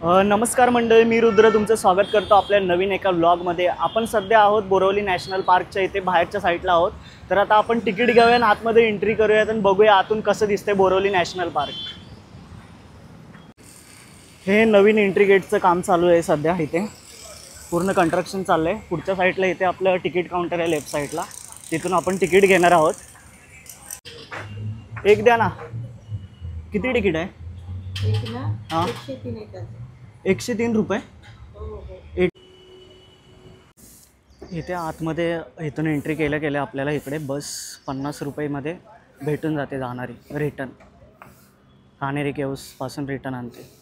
नमस्कार मंडळी, मी रुद्र तुमचं स्वागत करतो आपल्या नवीन एका व्लॉगमध्ये। आपण सध्या आहोत बोरिवली नॅशनल पार्कच्या इथे बाहेरच्या साईडला आहोत। तर आता आपण तिकीट घेऊया आणि आतमध्ये एंट्री करूयात आणि बघूया आतून कसं दिसतंय बोरिवली नॅशनल पार्क। हे नवीन एंट्री गेटचं काम चालू आहे सध्या, इथे पूर्ण कंस्ट्रक्शन चाललंय। पुढच्या साईडला इथे आपलं तिकीट काउंटर आहे लेफ्ट साईडला, तिथून आपण तिकीट घेणार आहोत। एक द्या ना, किती तिकीट आहे? एक ना हां 103 एकाचं 103 रुपये। हो हो एक इथे आतमध्ये इथून एंट्री केल्या आपल्याला इकडे बस 50 रुपयेमध्ये भेटून जाते जाणारी रिटर्न, कानेरी केव्सपासून रिटर्न आणते।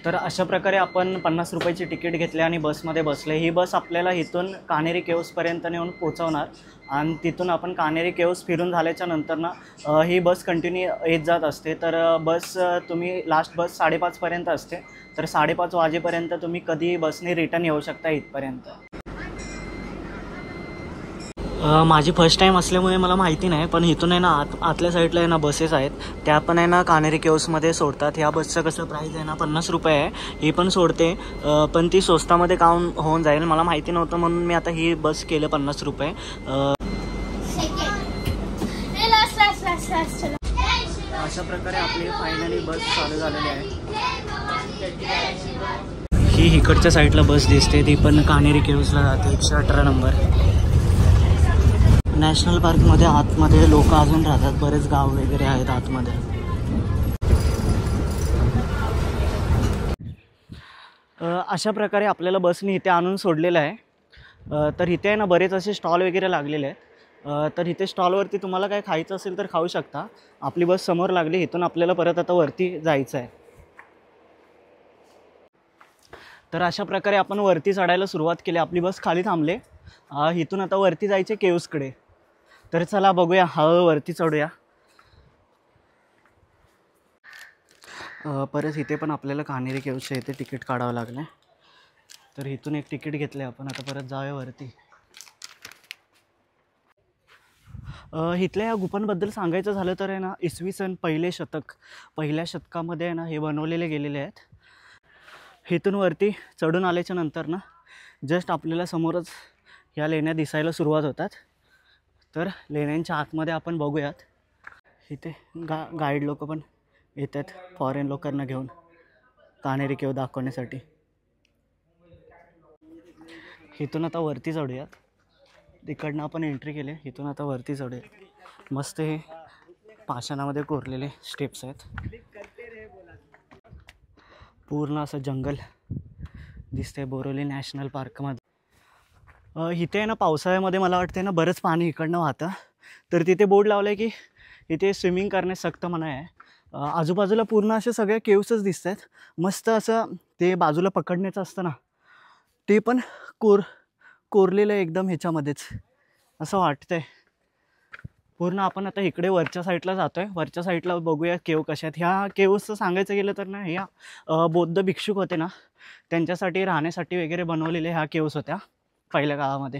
तर अशा प्रकारे आपण 50 रुपयाची तिकीट घेतले आणि बसमध्ये बसले। ही बस आपल्याला इथून कानेरी केव्सपर्यंत नेऊन पोचवणार आणि तिथून आपण कानेरी केव्स फिरून झाल्याच्या नंतर ना ही बस कंटिन्यू येत जात असते। तर बस तुम्ही लास्ट बस 5:30 पर्यंत असते, तर 5:30 वाजेपर्यंत तुम्ही कधी बसने रिटर्न येऊ शकता इथपर्यंत। माझी फर्स्ट टाईम असल्यामुळे मला माहिती नाही, पण इथून आहे ना आतल्या साईडला आहे ना बसेस आहेत, त्या पण आहे ना कानेरी केव्समध्ये सोडतात। ह्या बसचं कसं प्राईस आहे ना 50 रुपये आहे, ही पण सोडते, पण ती स्वस्तामध्ये काउंट होऊन जाईल। मला माहिती नव्हतं म्हणून मी आता ही बस केलं 50 रुपये। अशा प्रकारे आपली फायनली बस चालू झालेली आहे। ही इकडच्या साईडला बस दिसते, ती पण कानेरी केव्सला जाते, 118 नंबर। नॅशनल पार्कमध्ये आतमध्ये लोक अजून राहतात, बरेच गाव वगैरे आहेत आतमध्ये। अशा प्रकारे आपल्याला बसने इथे आणून सोडलेलं आहे। तर इथे आहे ना बरेच असे स्टॉल वगैरे लागलेले आहेत। तर इथे स्टॉलवरती तुम्हाला काय खायचं असेल तर खाऊ शकता। आपली बस समोर लागली, इथून आपल्याला परत आता वरती जायचं आहे। तर अशा प्रकारे आपण वरती चढायला सुरुवात केली, आपली बस खाली थांबले, इथून आता वरती जायचे केव्सकडे। तर चला बघूया, हळूहळू वरती चढूया। परत इथे पण आपल्याला कानेरी केव्सच्या इथे तिकीट काढावं लागलं, तर इथून एक तिकीट घेतलं आपण। आता परत जाऊया वरती। इथल्या या गुफांबद्दल सांगायचं झालं तर आहे ना, इसवी सन पहिल्या शतकामध्ये आहे ना हे बनवलेले गेलेले आहेत। इथून वरती चढून आल्याच्या नंतर ना जस्ट आपल्याला समोरच ह्या लेण्या दिसायला सुरुवात होतात। तर लेण्यांच्या आतमध्ये आपण बघूयात। इथे गाईड लोक पण येतात फॉरेन लोकांना घेऊन कानेरी केव्ह दाखवण्यासाठी। इथून आता वरती चढूयात, तिकडनं आपण एंट्री केली, इथून आता वरती चढूयात। मस्त हे पाषाणामध्ये कोरलेले स्टेप्स आहेत, पूर्ण असं जंगल दिसतंय बोरिवली नॅशनल पार्कमध्ये। इथे आहे ना पावसाळ्यामध्ये मला वाटतं ना बरंच पाणी इकडनं वाहतं, तर तिथे बोर्ड लावलं आहे की इथे स्विमिंग करण्यास सक्त मनाई आहे। आजूबाजूला पूर्ण असे सगळे केव्सच दिसत आहेत। मस्त असं ते बाजूला पकडण्याचं असतं ना, ते पण कोरलेलं आहे एकदम ह्याच्यामध्येच असं वाटतंय पूर्ण। आपण आता इकडे वरच्या साईडला जातोय, वरच्या साईडला बघूया केव्ह कशा आहेत। ह्या केव्हचं सांगायचं गेलं तर ना, ह्या बौद्ध भिक्षुक होते ना, त्यांच्यासाठी राहण्यासाठी वगैरे बनवलेल्या ह्या केव्स होत्या पहिल्या काळामध्ये।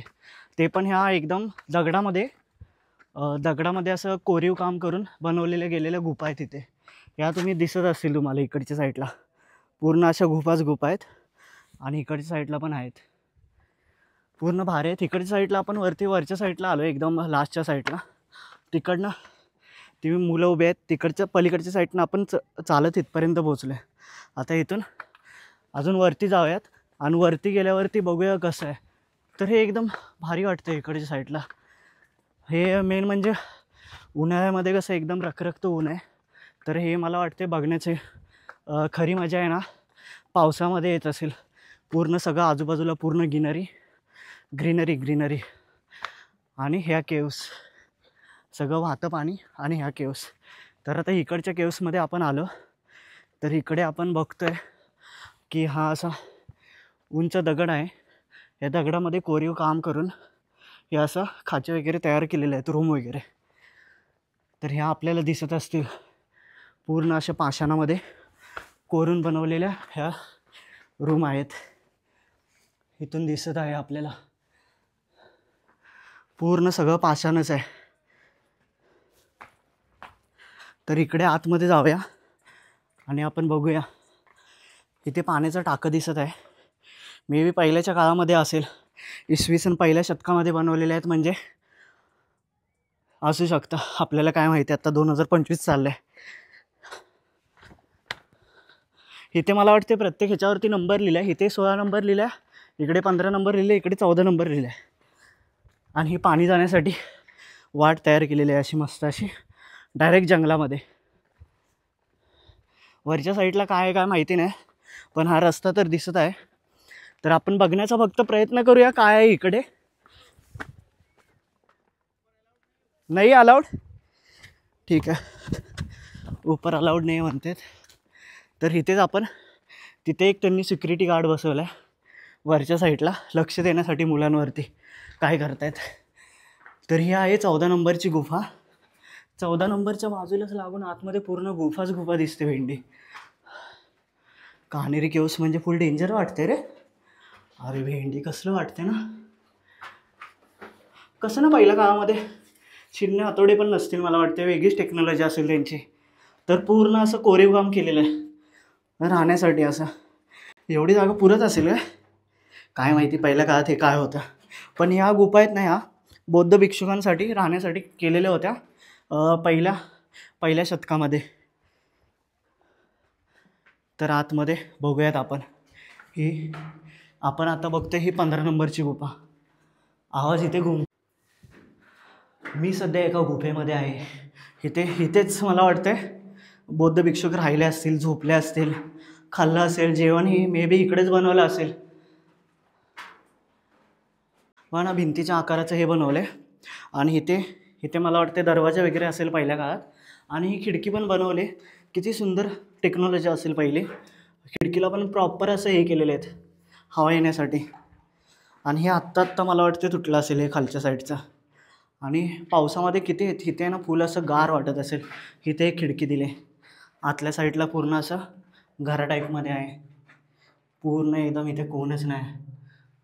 ते पण ह्या एकदम दगडामध्ये असं कोरीव काम करून बनवलेल्या गेलेल्या गुफा आहेत तिथे। ह्या तुम्ही दिसत असतील तुम्हाला इकडच्या साईडला, पूर्ण अशा गुफा आहेत आणि इकडच्या साईडला पण आहेत, पूर्ण भारी आहेत। इकडच्या साईडला आपण वरच्या साईडला आलो, एकदम लास्टच्या साईडला, तिकडनं ती मुलं उभे आहेत, तिकडच्या पलीकडच्या साईडनं आपण चालत इथपर्यंत पोहोचलो आहे। आता इथून अजून वरती जाऊयात आणि वरती गेल्यावरती बघूया कसं आहे। तर हे एकदम भारी वाटतं इकडच्या साईडला। हे मेन म्हणजे उन्हाळ्यामध्ये कसं एकदम रखरखतं ऊन आहे, तर हे मला वाटते बघण्याचे खरी मजा आहे ना पावसामध्ये येत असेल। पूर्ण सगळं आजूबाजूला पूर्ण ग्रीनरी आणि ह्या केव्स, सगळं वाहतं पाणी आणि ह्या केव्स। तर आता इकडच्या केव्समध्ये आपण आलो, तर इकडे आपण बघतोय की हा असा उंच दगड आहे, या दगडामध्ये कोरीव काम करून हे असं खाचे वगैरे तयार केलेले आहेत, रूम वगैरे। तर ह्या आपल्याला दिसत असतील, पूर्ण अशा पाषाणामध्ये कोरून बनवलेल्या ह्या रूम आहेत। इथून दिसत आहे आपल्याला पूर्ण सगळं पाषाणच आहे। तर इकडे आतमध्ये जाऊया आणि आपण बघूया इथे पाण्याचं टाकं दिसत आहे. मे बी पहिल्याच्या काळामध्ये असेल, इसवी सन पहिल्या शतकामध्ये बनवलेले आहेत, म्हणजे असू शकतं. आपल्याला काय माहिती, आता 2025 चाललं आहे. इथे मला वाटते प्रत्येक ह्याच्यावरती नंबर लिहिला आहे. इथे 16 नंबर लिहिला आहे, इकडे 15 नंबर लिहिले, इकडे 14 नंबर लिहिले आहे. आणि ही पाणी जाण्यासाठी वाट तयार केलेली आहे अशी मस्त अशी, डायरेक्ट जंगलामध्ये. वरच्या साईडला काय आहे काय माहिती नाही, पण हा रस्ता तर दिसत आहे. तर आपण बघण्याचा फक्त प्रयत्न करूया काय आहे इकडे. नाही अलाउड, ठीक आहे. ऊपर अलाउड नाही म्हणतात. तर इथेच आपण, तिथे एक त्यांनी सिक्युरिटी गार्ड बसवला आहे वरच्या साईडला, लक्ष देण्यासाठी मुलांवरती काय करतायत. तर ही आहे 14 नंबरची गुफा. 14 नंबरच्या बाजूलाच लागून आतमध्ये पूर्ण गुफाच गुफा दिसते भेंडी. कान्हेरी केव्स म्हणजे फुल डेंजर वाटते रे. अरे भेंडी कसलं वाटते ना. कसं ना पहिल्या काळामध्ये शिन्ने हातोडे पण नसतील, मला वाटते वेगळीच टेक्नॉलॉजी असेल त्यांची. तर पूर्ण असं कोरीव काम केलेलं आहे राहण्यासाठी. असं एवढी जागा पुरत असेल काय माहिती पहिल्या काळात हे काय होतं. पण ह्या गुफा आहेत ना, ह्या बौद्ध भिक्षुकांसाठी राहण्यासाठी केलेल्या होत्या पहिल्या शतकामध्ये. तर आतमध्ये बघूयात आपण. ही आपण आता बघतोय ही 15 नंबरची गुफा. आवाज इथे मी सध्या एका गुफेमध्ये आहे. इथेच मला वाटतंय बौद्ध भिक्षुक राहिले असतील, झोपले असतील, खाल्लं असेल जेवण, ही मे बी इकडेच बनवलं असेल. पण भिंतीच्या आकाराचं हे बनवलं आहे. आणि इथे मला वाटते दरवाजा वगैरे असेल पहिल्या काळात. आणि ही खिडकी पण बनवली, किती सुंदर टेक्नॉलॉजी असेल पहिली. खिडकीला पण प्रॉपर असं हे केलेले आहेत हवा येण्यासाठी. आणि हे आत्ता मला वाटते तुटलं असेल हे खालच्या साईडचं. आणि पावसामध्ये किती इथे ना फुल असं गार वाटत असेल. इथे एक खिडकी दिली, आतल्या साईडला पूर्ण असं घरा टाईपमध्ये आहे. पूर्ण एकदम इथे कोणच नाही,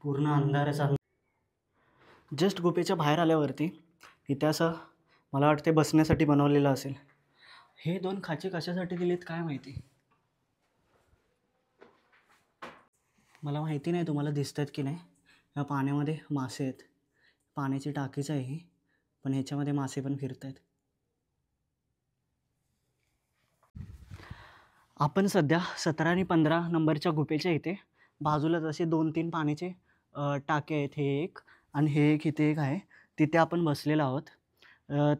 पूर्ण अंधारच. जस्ट गुफेच्या बाहेर आल्यावरती इथे असं मला वाटते बसण्यासाठी बनवलेलं असेल. हे 2 खाचे कशासाठी दिलेत काय माहिती, मला माहिती नाही. तुम्हाला दिसत आहेत की नाही. या पाण्यामध्ये मासे आहेत, पाण्याची टाकीच आहे ही, पण ह्याच्यामध्ये मासे पण फिरत आहेत. आपण सध्या 17 आणि 15 नंबरच्या गुफेच्या इथे बाजूलाच असे 2-3 पाण्याचे टाके आहेत. हे एक आणि हे एक, इथे एक आहे. तिथे आपण बसलेलो आहोत.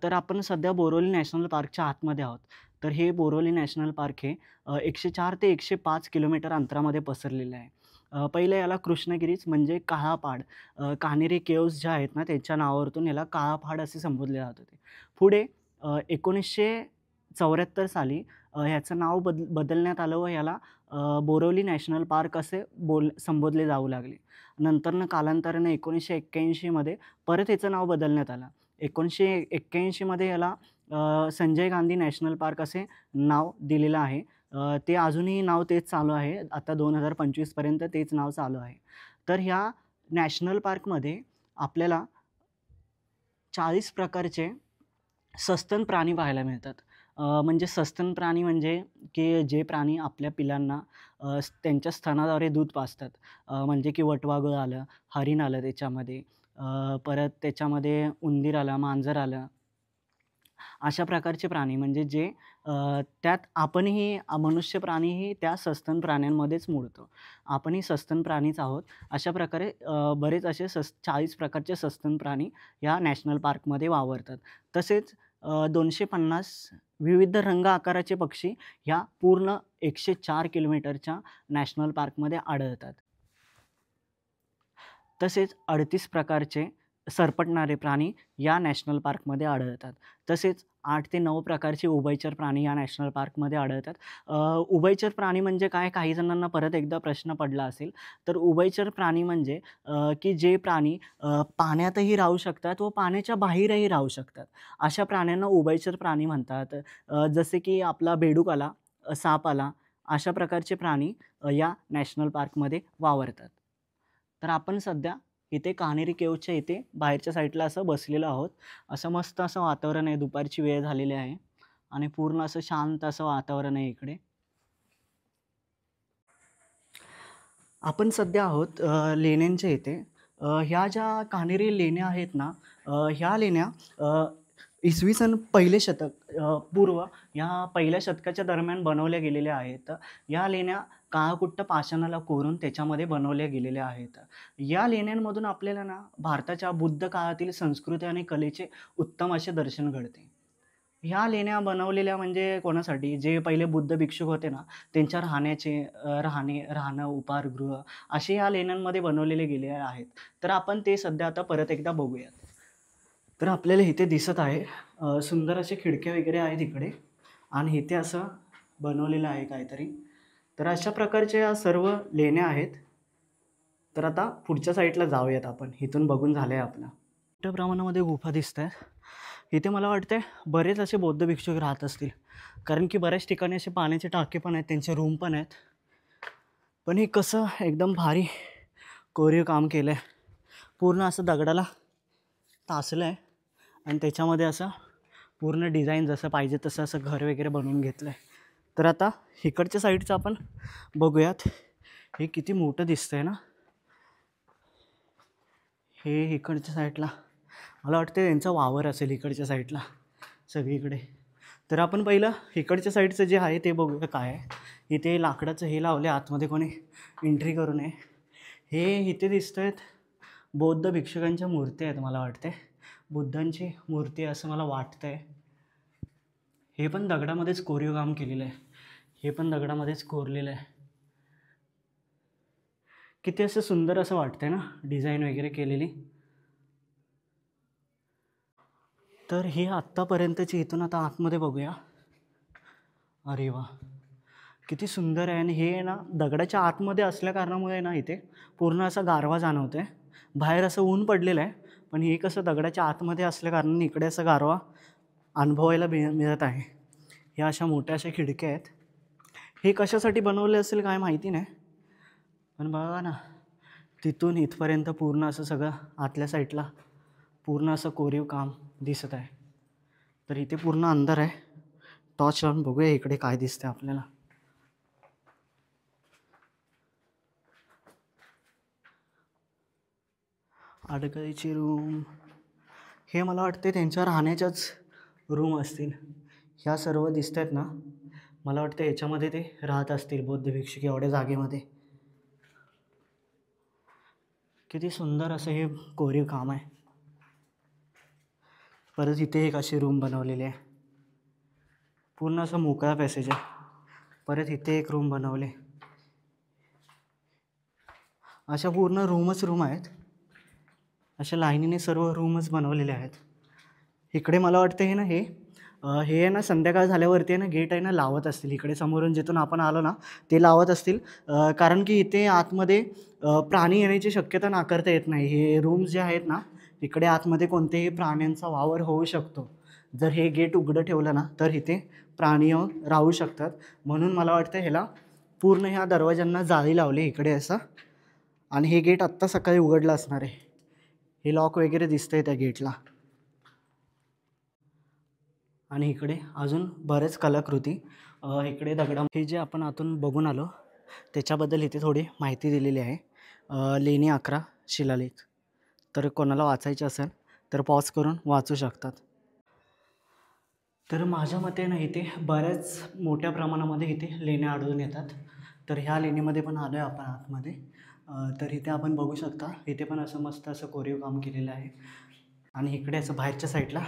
तर आपण सध्या बोरिवली नॅशनल पार्कच्या आतमध्ये आहोत. तर हे बोरिवली नॅशनल पार्क हे 104 ते 105 किलोमीटर अंतरामध्ये पसरलेलं आहे. पहिलं याला कृष्णगिरीच म्हणजे काळापाड, कान्हेरी केव्ज ज्या आहेत ना त्याच्या नावावरून याला काळापाड असे संबोधले जात होते. पुढे 1974 साली ह्याचं नाव बदलण्यात आलं व याला बोरिवली नॅशनल पार्क असे संबोधले जाऊ लागले. नंतरनं कालांतराने 1981मध्ये परत याचं नाव बदलण्यात आलं. 1981मध्ये याला संजय गांधी नॅशनल पार्क असे नाव दिलेलं आहे. ते अजूनही नाव तेच चालू आहे. आता 2025पर्यंत तेच नाव चालू आहे. तर ह्या नॅशनल पार्कमध्ये आपल्याला 40 प्रकारचे सस्तन प्राणी पाहायला मिळतात. म्हणजे सस्तन प्राणी म्हणजे की जे प्राणी आपल्या पिलांना त्यांच्या स्तनाद्वारे दूध पाजतात. म्हणजे की वटवाघूळ आलं, हरीण आलं त्याच्यामध्ये, परत त्याच्यामध्ये उंदीर आला, मांजर आलं. अशा प्रकारचे प्राणी म्हणजे जे त्यात आपणही मनुष्य प्राणीही त्या सस्तन प्राण्यांमध्येच मोडतो. आपणही सस्तन प्राणीच आहोत. अशा प्रकारे बरेच असे 40 प्रकारचे सस्तन प्राणी या नॅशनल पार्कमध्ये वावरतात. तसेच 250 विविध रंग आकाराचे पक्षी ह्या पूर्ण 104 किलोमीटरच्या नॅशनल पार्कमध्ये आढळतात. तसेच 38 प्रकारचे सरपटणारे प्राणी या नॅशनल पार्कमध्ये आढळतात. तसेच 8 ते 9 प्रकारचे उभयचर प्राणी या नॅशनल पार्कमध्ये आढळतात. उभयचर प्राणी म्हणजे काय, काही जणांना परत एकदा प्रश्न पडला असेल. तर उभयचर प्राणी म्हणजे की जे प्राणी पाण्यातही राहू शकतात व पाण्याच्या बाहेरही राहू शकतात. अशा प्राण्यांना उभयचर प्राणी म्हणतात. जसे की आपला बेडूक आला, साप आला, अशा प्रकारचे प्राणी या नॅशनल पार्कमध्ये वावरतात. तर आपण सध्या इथे कान्हेरी केव्जच्या इथे बाहेरच्या साईडला असं बसलेलो आहोत. असं मस्त असं वातावरण आहे, दुपारची वेळ झालेली आहे आणि पूर्ण असं शांत असं वातावरण आहे इकडे. आपण सध्या आहोत लेण्यांच्या इथे. ह्या ज्या कान्हेरी लेण्या आहेत ना, ह्या लेण्या इसवी सन पहिले शतक पूर्व या पहिल्या शतकाच्या दरम्यान बनवल्या गेलेल्या आहेत. या लेण्या काळाकुट्ट पाषाणाला कोरून त्याच्यामध्ये बनवल्या गेलेल्या आहेत. या लेण्यांमधून आपल्याला ना भारताच्या बुद्ध काळातील संस्कृती आणि कलेचे उत्तम असे दर्शन घडते. ह्या लेण्या बनवलेल्या म्हणजे कोणासाठी? जे पहिले बुद्ध भिक्षुक होते ना, त्यांच्या राहणं, उपाहारगृह असे या लेण्यांमध्ये बनवलेले गेले आहेत. तर आपण ते सध्या आता परत एकदा बघूयात. तर आपल्याला इथे दिसत आहे सुंदर असे खिडक्या वगैरे आहेत इकडे आणि इथे असं बनवलेलं आहे काहीतरी. तर अशा प्रकारच्या या सर्व लेण्या आहेत. तर आता पुढच्या साईडला जाऊयात आपण. इथून बघून झालं आहे आपलं. मोठ्या प्रमाणामध्ये गुफा दिसत आहेत. इथे मला वाटतं बरेच असे बौद्ध भिक्षुक राहत असतील, कारण की बऱ्याच ठिकाणी असे पाण्याचे टाके पण आहेत, त्यांचे रूम पण आहेत. पण हे कसं एकदम भारी कोरीव काम केलं आहे. पूर्ण असं दगडाला तासलं आहे आणि त्याच्यामध्ये असं पूर्ण डिझाईन जसं पाहिजे तसं असं घर वगैरे बनवून घेतलं आहे. तर आता इकडच्या साईडचं आपण बघूयात. हे किती मोठं दिसतं आहे ना. हे इकडच्या साईडला मला वाटतं त्यांचा वावर असेल इकडच्या साईडला सगळीकडे. तर आपण पहिलं इकडच्या साईडचं जे आहे ते बघूया काय आहे. इथे लाकडाचं हे लावले, आतमध्ये कोणी एंट्री करू नये. हे इथे दिसत आहेत बौद्ध भिक्षुकांच्या मूर्ती आहेत. मला वाटते बुद्धांची मूर्ती असं मला वाटतं आहे. हे पण दगडामध्येच कोरीव काम केलेलं आहे. हे पण दगडामध्येच कोरलेलं आहे. किती असं सुंदर असं वाटतंय ना, डिझाईन वगैरे केलेली. तर ही आत्तापर्यंतची. इथून आता आतमध्ये बघूया. अरे वा, किती सुंदर आहे. आणि हे ना दगडाच्या आतमध्ये असल्या कारणामुळे ना इथे पूर्ण असा गारवा जाणवतो आहे. बाहेर असं ऊन पडलेलं आहे, पण हे कसं दगडाच्या आतमध्ये असल्या कारणाने इकडे असं गारवा अनुभवायला मिळत आहे. ह्या अशा मोठ्या अशा खिडक्या आहेत. हे कशासाठी बनवले असेल काय माहिती नाही, पण बघा ना तिथून इथपर्यंत पूर्ण असं सगळं आतल्या साईडला पूर्ण असं कोरीव काम दिसत आहे. तर इथे पूर्ण अंधार आहे. टॉर्च लावून बघूया इकडे काय दिसतंय आपल्याला. अडगळीची रूम. हे मला वाटते त्यांच्या राहण्याच्याच रूम असतील. ह्या सर्व दिसत आहेत ना, मला वाटतं याच्यामध्ये ते राहत असतील बौद्ध भिक्षुक एवढ्या जागेमध्ये. किती सुंदर असं हे कोरीव काम आहे. परत इथे एक अशी रूम बनवलेली आहे. पूर्ण असं मोकळा पॅसेज आहे. परत इथे एक रूम बनवले. अशा पूर्ण रूम आहेत. अशा लाईनीने सर्व रूमच बनवलेले आहेत. इकडे मला वाटतं हे ना हे आहे ना संध्याकाळ झाल्यावरती आहे ना गेट आहे ना लावत असतील. इकडे समोरून जिथून आपण आलो ना ते लावत असतील, कारण की इथे आतमध्ये प्राणी येण्याची शक्यता नाकारता येत नाही. हे रूम्स जे आहेत ना इकडे आतमध्ये कोणतेही प्राण्यांचा वावर होऊ शकतो. जर हे गेट उघडं ठेवलं ना तर इथे प्राणी येऊन राहू शकतात. म्हणून मला वाटतं ह्याला पूर्ण ह्या दरवाजांना जाळी लावली इकडे असं. आणि हे गेट आत्ता सकाळी उघडलं असणार आहे. हे लॉक वगैरे दिसतंय त्या गेटला. आणि इकडे अजून बरेच कलाकृती इकडे दगडा. हे जे आपण आतून बघून आलो त्याच्याबद्दल इथे थोडी माहिती दिलेली आहे. लेणी 11 शिलालेख. तर कोणाला वाचायचे असेल तर पॉज करून वाचू शकतात. तर माझ्या मते ना इथे बऱ्याच मोठ्या प्रमाणामध्ये इथे लेण्या आढळून येतात. तर ह्या लेणीमध्ये पण आलो आहे आपण आतमध्ये. तर इथे आपण बघू शकता इथे पण असं मस्त असं कोरीव काम केलेलं आहे. आणि इकडे असं बाहेरच्या साईडला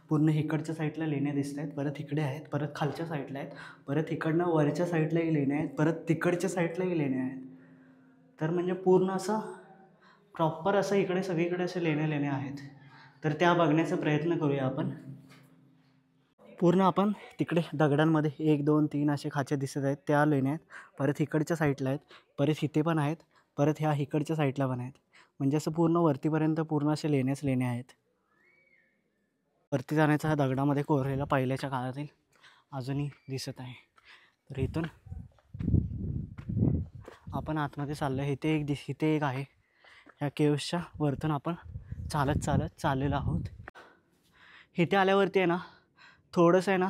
पूर्ण इकडच्या साईडला लेण्या दिसत आहेत. परत इकडे आहेत, परत खालच्या साईडला आहेत, परत इकडनं वरच्या साईडलाही लेण्या आहेत, परत तिकडच्या साईडलाही लेण्या आहेत. तर म्हणजे पूर्ण असं प्रॉपर असं इकडे सगळीकडे असे लेण्या आहेत. तर त्या बघण्याचा प्रयत्न करूया आपण. पूर्ण आपण तिकडे दगडांमध्ये 1 2 3 असे खाचे दिसत आहेत, त्या लेण्या आहेत. परत इकडच्या साईडला आहेत, परत इथे पण आहेत, परत ह्या इकडच्या साईडला पण आहेत. म्हणजे असं पूर्ण वरतीपर्यंत पूर्ण असे लेण्या आहेत. वरती जाण्याचा हा दगडामध्ये कोरलेला पहिल्याच्या काळातील अजूनही दिसत आहे. तर इथून आपण आतमध्ये चाललो आहे. इथे एक आहे. ह्या केव्सच्या वरतून आपण चाललेलो आहोत. इथे आल्यावरती आहे ना थोडंसं आहे ना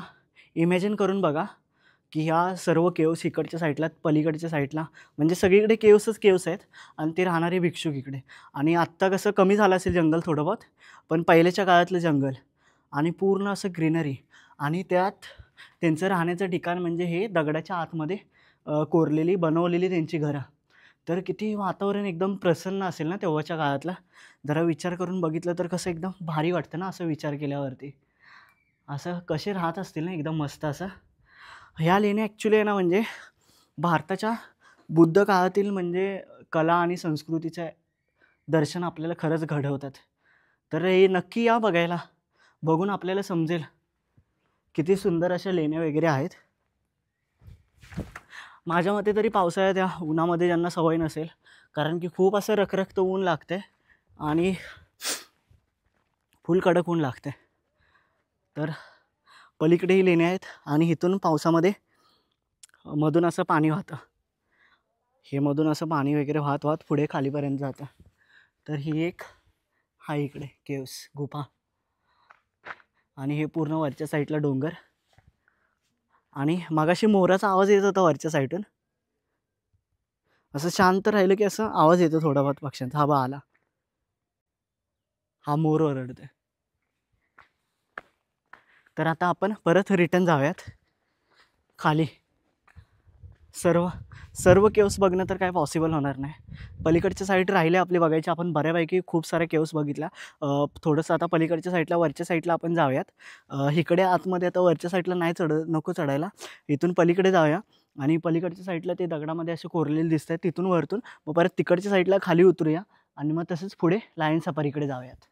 इमॅजिन करून बघा की ह्या सर्व केव्स इकडच्या साईडला पलीकडच्या साईडला म्हणजे सगळीकडे केव्सच केव्स आहेत आणि ते राहणारे भिक्षुक इकडे. आणि आत्ता कसं कमी झालं असेल जंगल थोडं बहुत, पण पहिल्याच्या काळातलं जंगल आणि पूर्ण असं ग्रीनरी आणि त्यात त्यांचं राहण्याचं ठिकाण म्हणजे हे दगडाच्या आतमध्ये कोरलेली बनवलेली त्यांची घरं. तर किती वातावरण एकदम प्रसन्न असेल ना तेव्हाच्या काळातलं. जरा विचार करून बघितलं तर कसं एकदम भारी वाटतं ना असं विचार केल्यावरती. असं कसे राहत असतील ना एकदम मस्त असं. ह्या लेण्या ॲक्च्युली आहे ना म्हणजे भारताच्या बुद्ध काळातील म्हणजे कला आणि संस्कृतीचं दर्शन आपल्याला खरंच घडवतात. तर हे नक्की या बघायला. बघून आपल्याला समजेल किती सुंदर अशा लेण्या वगैरे आहेत. माझ्या मते तरी पावसाळ्यात या उन्हामध्ये ज्यांना सवय नसेल, कारण की खूप असं रखरखतं ऊन लागते आणि फुल कडक ऊन लागते. तर पलीकडेही लेण्या आहेत आणि इथून पावसामध्ये मधून असं पाणी वाहतं. हे मधून असं पाणी वगैरे वाहत वाहत पुढे खालीपर्यंत जातं. तर ही एक आहे इकडे केव्स गुफा आणि हे पूर्ण वरच्या साईडला डोंगर. आणि मगाशी मोराचा आवाज येत होता वरच्या साईडून. असं शांत राहिलं की असं आवाज येतो थोडा बहुत पक्ष्यांचा. हा बा आला, हा मोर ओरडतोय. तर आता आपण परत रिटर्न जाऊयात खाली. सर्व केव्स बघणं तर काय पॉसिबल होणार नाही. पलीकडच्या साईड राहिले आपले बघायचे. आपण बऱ्यापैकी खूप साऱ्या केव्स बघितल्या. थोडंसं आता पलीकडच्या साईडला वरच्या साईडला आपण जाऊयात. इकडे आतमध्ये आता वरच्या साईडला नाही नको चढायला. इथून पलीकडे जाऊया आणि पलीकडच्या साईडला ते दगडामध्ये असे कोरलेले दिसत आहेत. तिथून वरतून मग परत तिकडच्या साईडला खाली उतरूया आणि मग तसंच पुढे लायन सफारीकडे जाऊयात.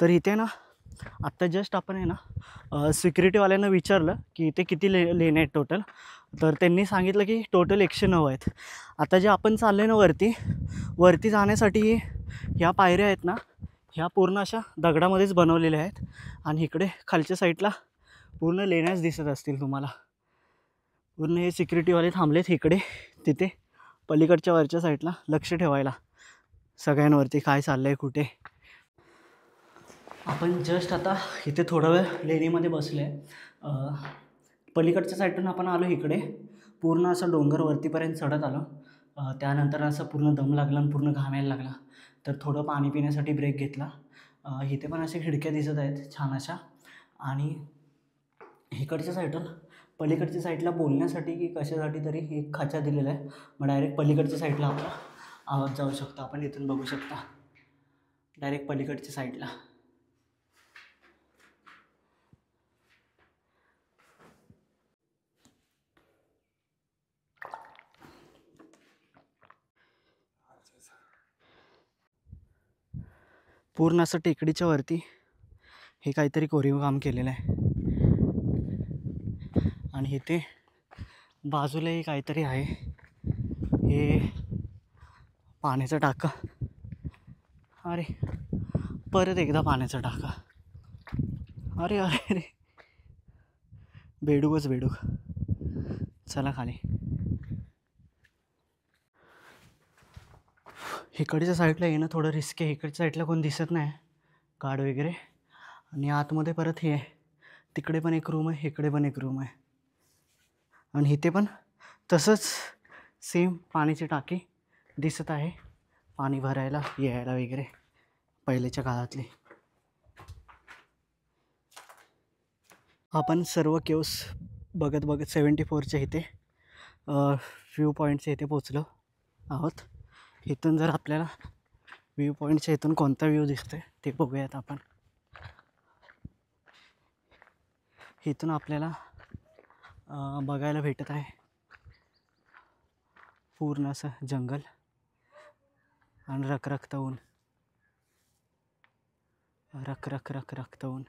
तर इथे ना आत्ता जस्ट आपण आहे ना सिक्युरिटीवाल्यांना विचारलं की इथे किती लेण्या आहेत टोटल. तर त्यांनी सांगितलं की टोटल 109 आहेत. आता जे आपण चाललो आहे ना वरती जाण्यासाठी ह्या पायऱ्या आहेत ना, ह्या पूर्ण अशा दगडामध्येच बनवलेल्या आहेत. आणि इकडे खालच्या साईडला पूर्ण लेण्याच दिसत असतील तुम्हाला. पूर्ण हे सिक्युरिटीवाले थांबलेत इकडे तिथे पलीकडच्या वरच्या साईडला लक्ष ठेवायला सगळ्यांवरती काय चाललं आहे कुठे. आपण जस्ट आता इथे थोडा वेळ लेणीमध्ये बसलो आहे. पलीकडच्या साईडून आपण आलो इकडे पूर्ण असं डोंगर वरतीपर्यंत चढत आलो. त्यानंतर असं पूर्ण दम लागला आणि पूर्ण घामायला लागला. तर थोडं पाणी पिण्यासाठी ब्रेक घेतला. इथे पण अशा खिडक्या दिसत आहेत छान अशा. आणि इकडच्या साईडून पलीकडच्या साईडला बोलण्यासाठी की कशासाठी तरी एक खाचा दिलेला आहे. मग डायरेक्ट पलीकडच्या साईडला आपला आवाज जाऊ शकतो. आपण इथून बघू शकता डायरेक्ट पलीकडच्या साईडला. पूर्ण असं टेकडीच्या वरती हे काहीतरी कोरीव काम केलेलं आहे. आणि इथे बाजूलाही काहीतरी आहे. हे पाण्याचा टाका. अरे परत एकदा पाण्याचा टाका. अरे अरे अरे बेडूकच बेडूक. चला खाली. इकडच्या साईडला येणं थोडं रिस्क आहे. इकडच्या साईडला कोण दिसत नाही गार्ड वगैरे. आणि आतमध्ये परत हे आहे. तिकडे पण एक रूम आहे, इकडे पण एक रूम आहे. आणि इथे पण तसंच सेम पाण्याची टाकी दिसत आहे. पाणी भरायला यायला वगैरे पहिल्याच्या काळातली. आपण सर्व केव्स बघत 74च्या इथे व्ह्यू पॉईंटच्या इथे पोचलो आहोत. इथून जर आपल्याला व्ह्यू पॉईंटच्या इथून कोणता व्ह्यू दिसतो आहे ते बघूयात आपण. इथून आपल्याला बघायला भेटत आहे पूर्ण असं जंगल आणि रखरखतं ऊन. रखरखतं ऊन.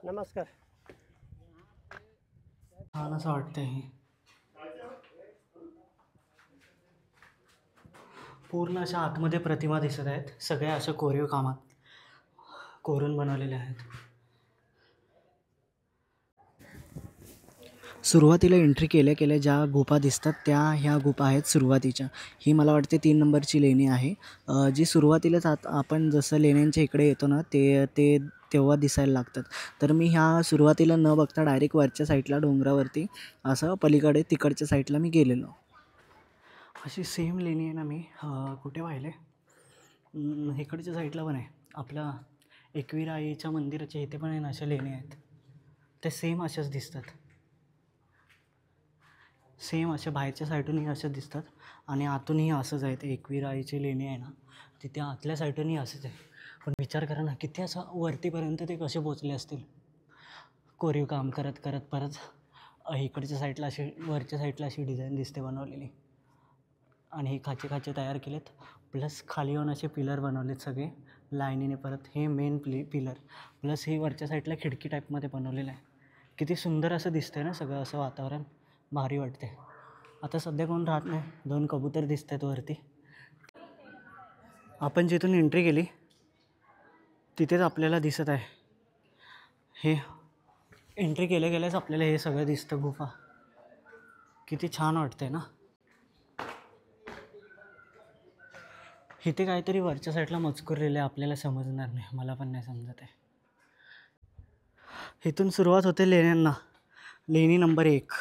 नमस्कार. छान असं वाटतंय. हे पूर्ण अशा आतमध्ये प्रतिमा दिसत आहेत. सगळ्या अशा कोरीव कामात कोरून बनवलेल्या आहेत. सुरुवातीला एंट्री केल्या केल्या ज्या गुफा दिसतात त्या ह्या गुफा आहेत सुरुवातीच्या. ही मला वाटते 3 नंबरची लेणी आहे. जी सुरुवातीलाच आपण जसं लेण्यांच्या इकडे येतो ना ते ते तेव्हा दिसायला लागतात. तर मी ह्या सुरुवातीला न बघता डायरेक्ट वरच्या साईडला डोंगरावरती असं पलीकडे तिकडच्या साईडला मी गेलेलो. अशी सेम लेणी आहे ना मी कुठे पाहिले, इकडच्या साईडला पण आहे. आपल्या एकविरा आईच्या मंदिराच्या इथे पण आहे ना अशा लेणी आहेत. ते सेम अशाच दिसतात. सेम अशा बाहेरच्या साईडूनही असं दिसतात आणि आतूनही असंच आहे. ते एकविरा आईची लेणी आहे ना तिथे आतल्या साईडूनही असंच आहे. पण विचार करा ना किती असं वरतीपर्यंत ते कसे पोचले असतील कोरीव काम करत करत. परत इकडच्या साईडला अशी वरच्या साईडला अशी डिझाईन दिसते बनवलेली आणि हे खाचे तयार केलेत. प्लस खाली येऊन असे पिलर बनवलेत सगळे लाईनीने. परत हे मेन पिलर प्लस हे वरच्या साईडला खिडकी टाईपमध्ये बनवलेलं आहे. किती सुंदर असं दिसतंय ना सगळं, असं वातावरण भारी वाटते. आता सध्या कोण राहत नाही, 2 कबूतर दिसत आहेत वरती. आपण जिथून एंट्री केली तिथेच आपल्याला दिसत आहे. हे एंट्री केल्या गेल्याच आपल्याला हे सगळं दिसतं गुफा. किती छान वाटतंय ना. इथे काहीतरी वरच्या साईडला मजकूर लिहिलं आहे, आपल्याला समजणार नाही, मला पण नाही समजत आहे. इथून सुरुवात होते लेण्यांना. लेणी नंबर 1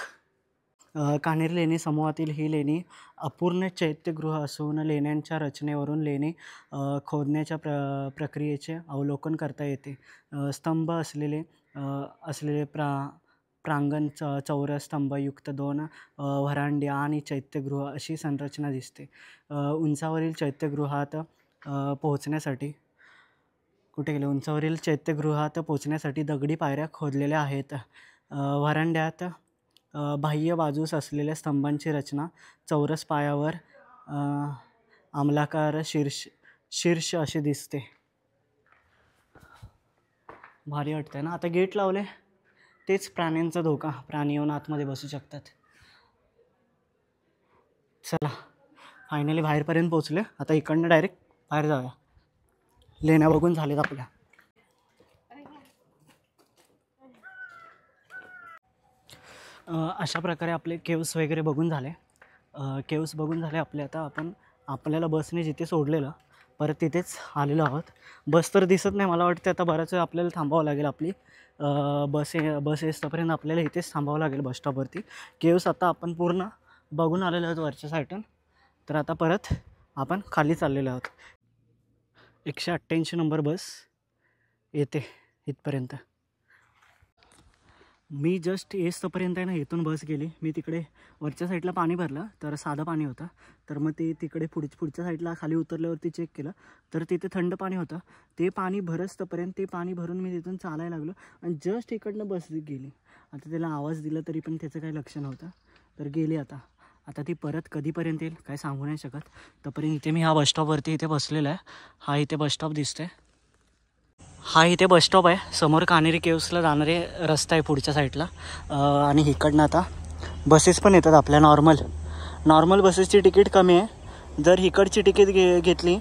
कान्हेर लेणी समूहातील ही लेणी अपूर्ण चैत्यगृह असून लेण्यांच्या रचनेवरून लेणी खोदण्याच्या प्रक्रियेचे अवलोकन करता येते. स्तंभ असलेले प्रांगण चौरस स्तंभयुक्त 2 व्हरांडे आणि चैत्यगृह अशी संरचना दिसते. उंचावरील चैत्यगृहात पोहोचण्यासाठी उंचावरील चैत्यगृहात पोहोचण्यासाठी दगडी पायऱ्या खोदलेल्या आहेत. व्हरांड्यात बाह्य बाजूस असलेल्या स्तंभांची रचना चौरस पायावर आमलाकार शीर्ष असे दिसते. भारी वाटतंय ना. आता गेट लावले तेच प्राण्यांचा धोका, प्राणी येऊन आतमध्ये बसू शकतात. चला फायनली बाहेरपर्यंत पोहोचले. आता इकडनं डायरेक्ट बाहेर जाऊया. लेण्या बघून झालेत आपल्या. अशा प्रकारे आपले केव्स वगैरे बघून झाले. आपले. आता आपल्याला बसने जिथे सोडलेलं परत तिथेच आलेलो आहोत. बस तर दिसत नाही, मला वाटते आता बराच वेळ आपल्याला थांबावं लागेल. आपली बस येईपर्यंत आपल्याला इथेच थांबावं लागेल बस स्टॉपवरती. केव्स आता आपण पूर्ण बघून आलेलो आहोत वरच्या साईडून. तर आता परत आपण खाली चाललेलो आहोत. 188 नंबर बस येते इथपर्यंत. मी जस्ट येईपर्यंत आहे ना इथून बस गेली. मी तिकडे वरच्या साईडला पाणी भरलं तर साधं पाणी होतं. तर मग ते तिकडे पुढच्या साईडला खाली उतरल्यावरती चेक केलं तर तिथे थंड पाणी होतं. ते पाणी भरसपर्यंत ते पाणी भरून मी तिथून चालायला लागलो आणि जस्ट इकडनं बस गेली. आता त्याला आवाज दिला तरी पण त्याचं काही लक्ष नव्हतं. तर गेली. आता ती परत कधीपर्यंत येईल काय सांगू नाही शकत. तोपर्यंत इथे मी हा बसस्टॉपवरती इथे बसलेला आहे. हा इथे बसस्टॉप दिसतोय. हा इथे बसस्टॉप आहे. समोर कान्हेरी केव्सला जाणारे रस्ता आहे पुढच्या साईडला. आणि इकडनं आता बसेस पण येतात आपल्या. नॉर्मल बसेसची तिकीट कमी आहे. जर इकडची तिकीट घेतली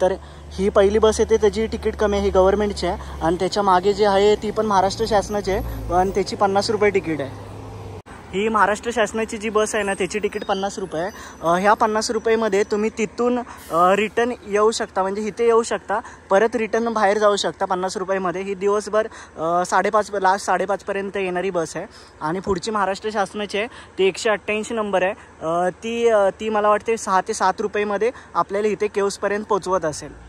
तर ही पहिली बस येते त्याची तिकीट कमी आहे, ही गव्हर्नमेंटची आहे. आणि त्याच्या मागे जी आहे ती पण महाराष्ट्र शासनाची आहे आणि त्याची 50 रुपये तिकीट आहे. ही महाराष्ट्र शासनाची जी बस आहे ना त्याची तिकीट 50 रुपये आहे. ह्या 50 रुपयेमध्ये तुम्ही तिथून रिटर्न येऊ शकता, म्हणजे इथे येऊ शकता, परत रिटर्न बाहेर जाऊ शकता 50 रुपयेमध्ये. ही दिवसभर 5:30पर्यंत येणारी बस आहे. आणि पुढची महाराष्ट्र शासनाची आहे ती 188 नंबर आहे. ती मला वाटते 6 ते 7 रुपयेमध्ये आपल्याला इथे केव्सपर्यंत पोचवत असेल.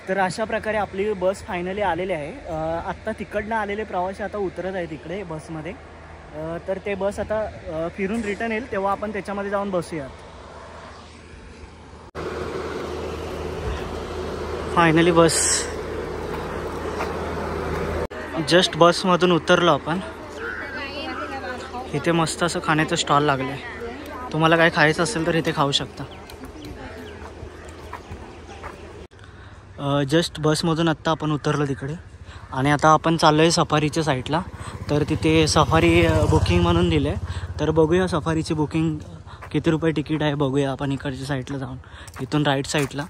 तर अशा प्रकारे आपली बस फायनली आलेली आहे. आत्ता तिकडनं आलेले प्रवासी आता उतरत आहेत इकडे बसमध्ये. तर ते बस आता फिरून रिटर्न येईल तेव्हा आपण त्याच्यामध्ये जाऊन बसूयात. फायनली बस जस्ट बसमधून उतरलो आपण. इथे मस्त असं खाण्याचं स्टॉल लागलं आहे. तुम्हाला काय खायचं असेल तर इथे खाऊ शकता. जस्ट बसमधून आत्ता आपण उतरलो तिकडे आणि आता आपण चाललो आहे सफारीच्या साईडला. तर तिथे सफारी बुकिंग म्हणून दिलं आहे. तर बघूया सफारीची बुकिंग किती रुपये तिकीट आहे बघूया आपण इकडच्या साईडला जाऊन. इथून राईट साईडला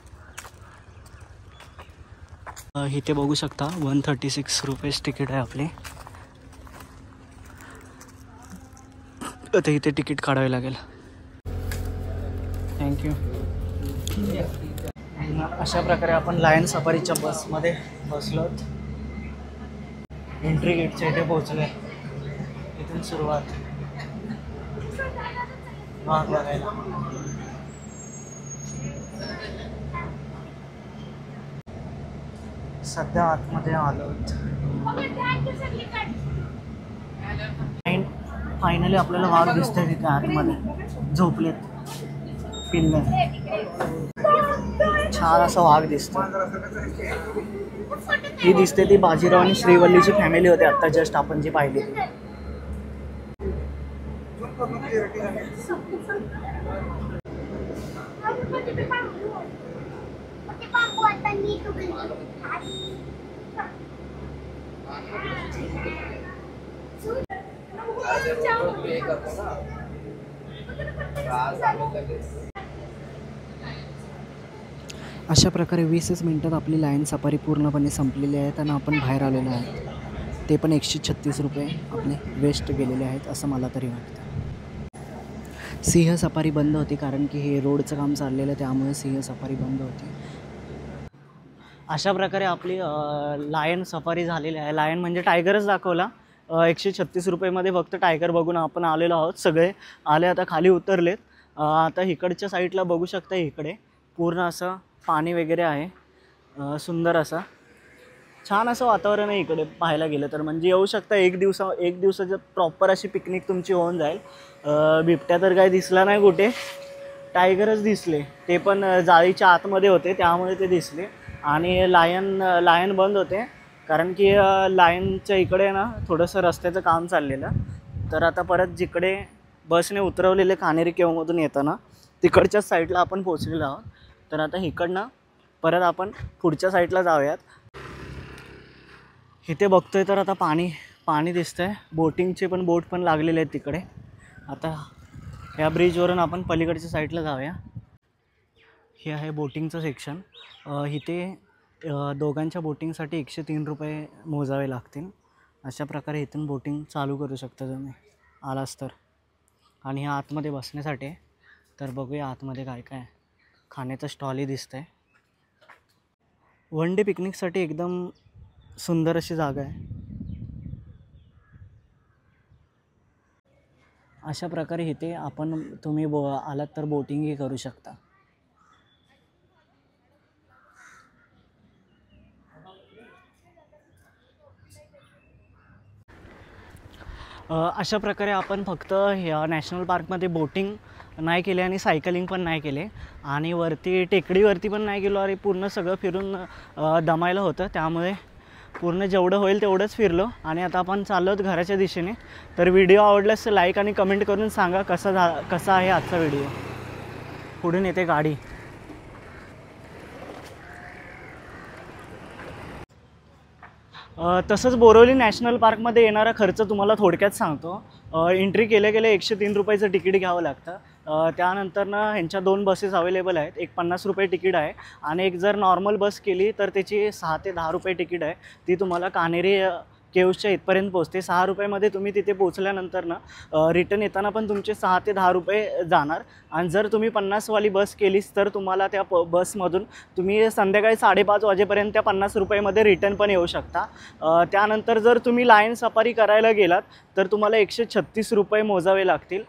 इथे बघू शकता 136 रुपीज तिकीट आहे आपले. आता इथे तिकीट काढावे लागेल. थँक्यू. अशा प्रकारे आपण लायन सफारीच्या बसमध्ये बसलोत. एंट्री गेटच्या इथे पोहोचलो. इथून सुरुवात वाघ बघायला. सध्या आतमध्ये आलोत. फायनली आपल्याला वाघ दिसतोय तिथे आतमध्ये झोपलेत पिल्ल. छान असा वाघ दिसतो. ही दिसते ती बाजीराव आणि श्रीवल्लीची फॅमिली होती आता जस्ट आपण जी पाहिली. अशा प्रकारे 20 मिनिटात आपली लायन सफारी पूर्णपणे संपलेली आहे आणि आपण बाहेर आलेलो आहे. ते पण 136 रुपये आपले वेस्ट गेलेले आहेत असं मला तरी वाटतं. सिंह सफारी बंद होती कारण की हे रोडचं काम चाललेलं त्यामुळे सिंह सफारी बंद होती. अशा प्रकारे आपली लायन सफारी झालेली आहे. लायन म्हणजे टायगरच दाखवला. 136 रुपयेमध्ये फक्त टायगर बघून आपण आलेलो आहोत. सगळे आले आता खाली उतरलेत. आता इकडच्या साईडला बघू शकता इकडे पूर्ण असं पाणी वगैरे आहे. सुंदर असा छान असं वातावरण आहे इकडे पाहायला गेलं तर. म्हणजे येऊ शकता एक दिवसाचं प्रॉपर अशी पिकनिक तुमची होऊन जाईल. बिबट्या तर काही दिसला नाही कुठे. टायगरच दिसले ते पण जाळीच्या आतमध्ये होते त्यामुळे ते दिसले. आणि लायन बंद होते कारण की लायनच्या इकडे ना थोडंसं रस्त्याचं काम चाललेलं. तर आता परत जिकडे बसने उतरवलेले कानेरी केव्हमधून येताना तिकडच्याच साईडला आपण पोचलेलो आहोत. तर आता इकडनं परत आपण पुढच्या साईडला जाऊयात. इथे बघतोय तर आता पाणी दिसतंय. बोटिंगचे पण बोट पण लागलेले आहेत तिकडे. आता या ब्रिजवरून आपण पलीकडच्या साईडला जाऊया. हे आहे बोटिंगचं सेक्शन. इथे दोघांच्या बोटिंगसाठी 103 रुपये मोजावे लागतील. अशा प्रकारे इथून बोटिंग चालू करू शकता तुम्ही आलास तर. आणि ह्या आतमध्ये बसण्यासाठी तर बघूया आतमध्ये काय काय. खाण्याचं स्टॉलही दिसतं आहे. वन डे पिकनिकसाठी एकदम सुंदर अशी जागा आहे. अशा प्रकारे इथे तुम्ही आलात तर बोटिंगही करू शकता. अशा प्रकारे आपण फक्त ह्या नॅशनल पार्कमध्ये बोटिंग नाही केले आणि सायकलिंग पण नाही केले आणि वरती टेकडीवरती पण नाही गेलो. आणि पूर्ण सगळं फिरून दमायला होतं त्यामुळे पूर्ण जेवढं होईल तेवढंच फिरलो. आणि आता आपण चाललो आहोत घराच्या दिशेने. तर व्हिडिओ आवडल्यास लाईक आणि कमेंट करून सांगा कसा आहे आजचा व्हिडिओ. पुढून येते गाडी. तसंच बोरिवली नॅशनल पार्कमध्ये येणारा खर्च तुम्हाला थोडक्यात सांगतो. एंट्री केल्या 103 रुपयाचं तिकीट घ्यावं लागतं. त्यानंतरनं ह्यांच्या 2 बसेस अवेलेबल आहेत. एक 50 रुपये तिकीट आहे आणि एक जर नॉर्मल बस केली तर त्याची 6 ते 10 रुपये तिकीट आहे. ती तुम्हाला कानेरी केव्सच्या इथपर्यंत पोहोचते. 6 रुपयामध्ये तुम्ही तिथे पोहोचल्यानंतर ना रिटर्न येताना पण तुमचे 6 ते 10 रुपये जाणार. आणि जर तुम्ही 50वाली बस केलीस तर तुम्हाला त्या बसमधून तुम्ही संध्याकाळी 5:30 वाजेपर्यंत त्या 50 रुपयामध्ये रिटर्न पण येऊ शकता. त्यानंतर जर तुम्ही लायन सफारी करायला गेलात तर तुम्हाला 136 रुपये मोजावे लागतील.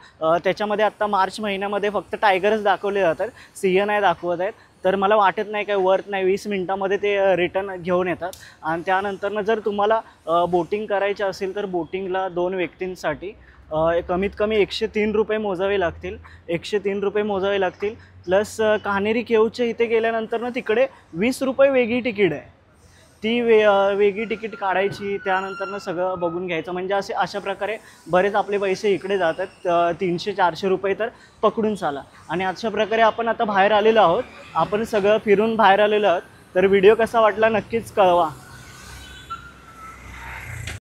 त्याच्यामध्ये आत्ता मार्च महिन्यामध्ये फक्त टायगरच दाखवले जातात, सिंह नाही दाखवत आहेत. तर मला वाटत नाही काय वर्थ नाही. 20 मिनटामध्ये ते रिटर्न घेऊन येतात. आणि त्यानंतरनं जर तुम्हाला बोटिंग करायचं असेल तर बोटिंगला 2 व्यक्तींसाठी कमीत कमी 103 रुपये मोजावे लागतील. 103 रुपये मोजावे लागतील. प्लस कानेरी केव्हच्या इथे गेल्यानंतर तिकडे 20 रुपये वेगळी तिकीट आहे. ती वेगळी तिकीट काढायची. त्यानंतरनं सगळं बघून घ्यायचं. म्हणजे अशा प्रकारे बरेच आपले पैसे इकडे जातात. 300-400 रुपये तर पकडून चाला. आणि अशा प्रकारे आपण आता बाहेर आलेलो आहोत. आपण सगळं फिरून बाहेर आलेलो आहोत. तर व्हिडिओ कसा वाटला नक्कीच कळवा.